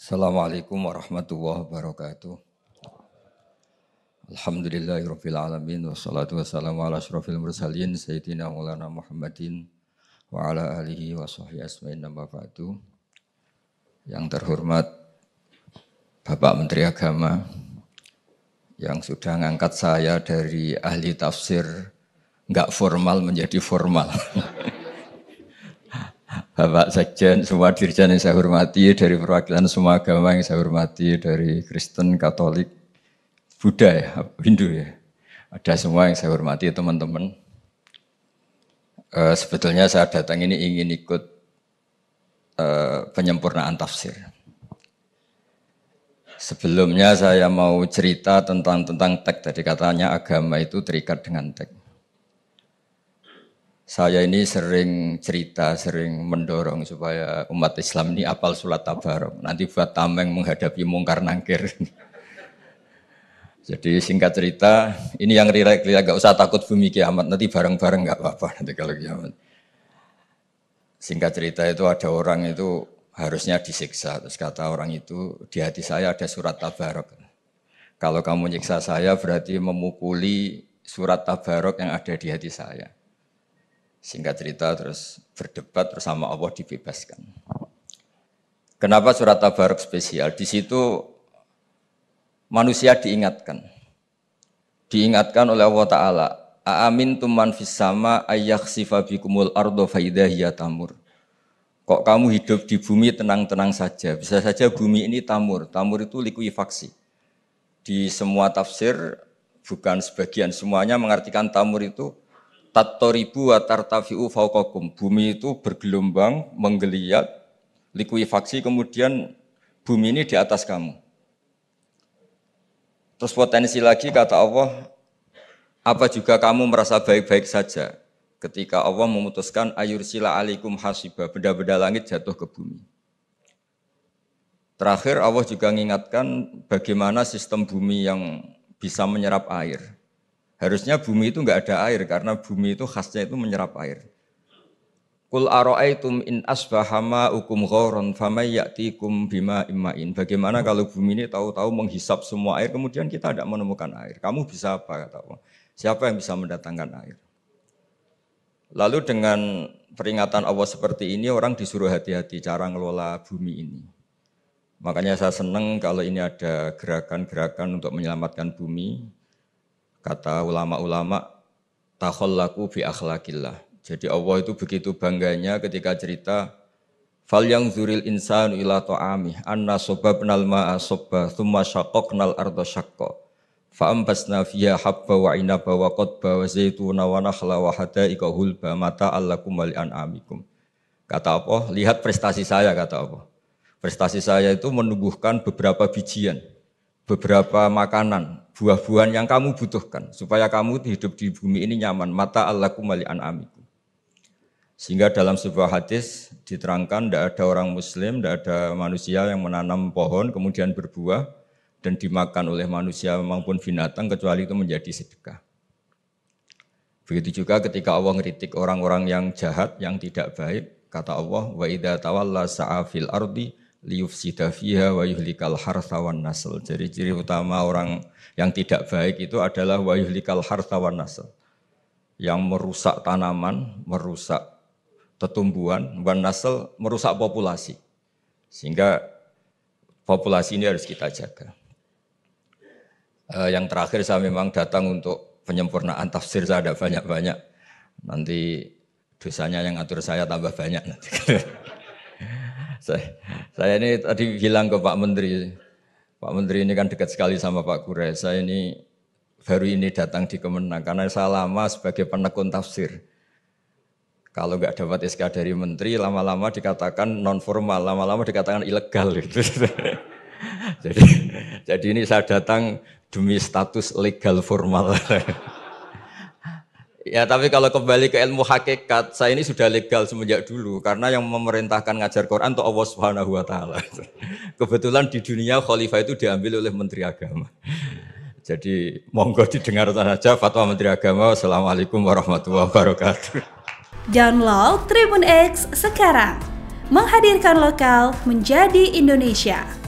Assalamualaikum warahmatullahi wabarakatuh. Alhamdulillahirabbil alamin wassalatu wassalamu ala asyrofil mursalin sayyidina maulana Muhammadin wa ala alihi wa sahbihi asma'in nama ba'du. Yang terhormat Bapak Menteri Agama yang sudah ngangkat saya dari ahli tafsir enggak formal menjadi formal. Bapak Sekjen, semua dirjen yang saya hormati, dari perwakilan semua agama yang saya hormati, dari Kristen, Katolik, Buddha ya, Hindu ya. Ada semua yang saya hormati teman-teman. Sebetulnya saya datang ini ingin ikut penyempurnaan tafsir. Sebelumnya saya mau cerita tentang teks. Tadi katanya agama itu terikat dengan teks. Saya ini sering cerita, sering mendorong supaya umat Islam ini apal surat Tabarok. Nanti buat tameng menghadapi mungkar nangkir. Jadi singkat cerita, ini yang rileks-rileks, gak usah takut bumi kiamat. Nanti bareng-bareng gak apa-apa nanti kalau kiamat. Singkat cerita itu ada orang itu harusnya disiksa. Terus kata orang itu, di hati saya ada surat Tabarok. Kalau kamu nyiksa saya berarti memukuli surat Tabarok yang ada di hati saya. Singkat cerita terus berdebat bersama Allah dibebaskan. Kenapa surat Tabarok spesial? Di situ manusia diingatkan. Diingatkan oleh Allah Ta'ala. Aamintum man fis sama ayyakhsifa bikumul ardo faidah hiya tamur. Kok kamu hidup di bumi tenang-tenang saja? Bisa saja bumi ini tamur. Tamur itu likuifaksi. Di semua tafsir, bukan sebagian, semuanya mengartikan tamur itu tattoribu wa tartafi'u fauqakum. Bumi itu bergelombang, menggeliat, likuifaksi, kemudian bumi ini di atas kamu. Terus potensi lagi kata Allah, apa juga kamu merasa baik-baik saja ketika Allah memutuskan ayursila alaikum hasiba, benda-benda langit jatuh ke bumi. Terakhir Allah juga mengingatkan bagaimana sistem bumi yang bisa menyerap air. Harusnya bumi itu enggak ada air karena bumi itu khasnya itu menyerap air. Qul ara'aitum in asbaha ma'ukum ghauran famay ya'tikum bima imma'in. Bagaimana kalau bumi ini tahu-tahu menghisap semua air kemudian kita tidak menemukan air. Kamu bisa apa kata Allah? Siapa yang bisa mendatangkan air? Lalu dengan peringatan Allah seperti ini orang disuruh hati-hati cara ngelola bumi ini. Makanya saya senang kalau ini ada gerakan-gerakan untuk menyelamatkan bumi. Kata ulama-ulama, takhallaku bi akhlaqillah. Jadi Allah itu begitu bangganya ketika cerita fal yang zuril insanu ila ta'amih anna sababnal ma'a sabba thumma syaqqaqnal arda syaqqa fa ambasna fiha habba wa inaba wa qadba wa zaituna wa nakhla wa hada'iqa hulba mata'al lakum wa li'an'amikum. Kata Allah, lihat prestasi saya kata Allah. Prestasi saya itu menumbuhkan beberapa bijian, beberapa makanan, buah-buahan yang kamu butuhkan supaya kamu hidup di bumi ini nyaman. Mata Allakum wa li'an'amikum. Sehingga dalam sebuah hadis diterangkan tidak ada orang muslim, tidak ada manusia yang menanam pohon kemudian berbuah dan dimakan oleh manusia maupun binatang kecuali itu menjadi sedekah. Begitu juga ketika Allah ngeritik orang-orang yang jahat, yang tidak baik, kata Allah, wa idza tawalla sa'a fil ardi liyufsida fiha wa yuhlikal hartha wan nasl. Jadi ciri utama orang yang tidak baik itu adalah wa yuhlikal hartha wan nasl. Yang merusak tanaman, merusak tetumbuhan, wan nasl merusak populasi. Sehingga populasi ini harus kita jaga. Yang terakhir saya memang datang untuk penyempurnaan tafsir, saya ada banyak-banyak. Nanti dosanya yang ngatur saya tambah banyak nanti. Saya ini tadi bilang ke Pak Menteri ini kan dekat sekali sama Pak Kure. Saya ini baru ini datang di Kemenang karena saya lama sebagai penekun tafsir. Kalau nggak dapat SK dari Menteri, lama-lama dikatakan non formal, lama-lama dikatakan ilegal. Gitu. jadi ini saya datang demi status legal formal. Ya tapi kalau kembali ke ilmu hakikat, saya ini sudah legal semenjak dulu karena yang memerintahkan ngajar Quran itu Allah Subhanahu wa taala. Kebetulan di dunia khalifah itu diambil oleh Menteri Agama. Jadi monggo didengar saja fatwa Menteri Agama. Wassalamualaikum warahmatullahi wabarakatuh. Download Tribun X sekarang. Menghadirkan lokal menjadi Indonesia.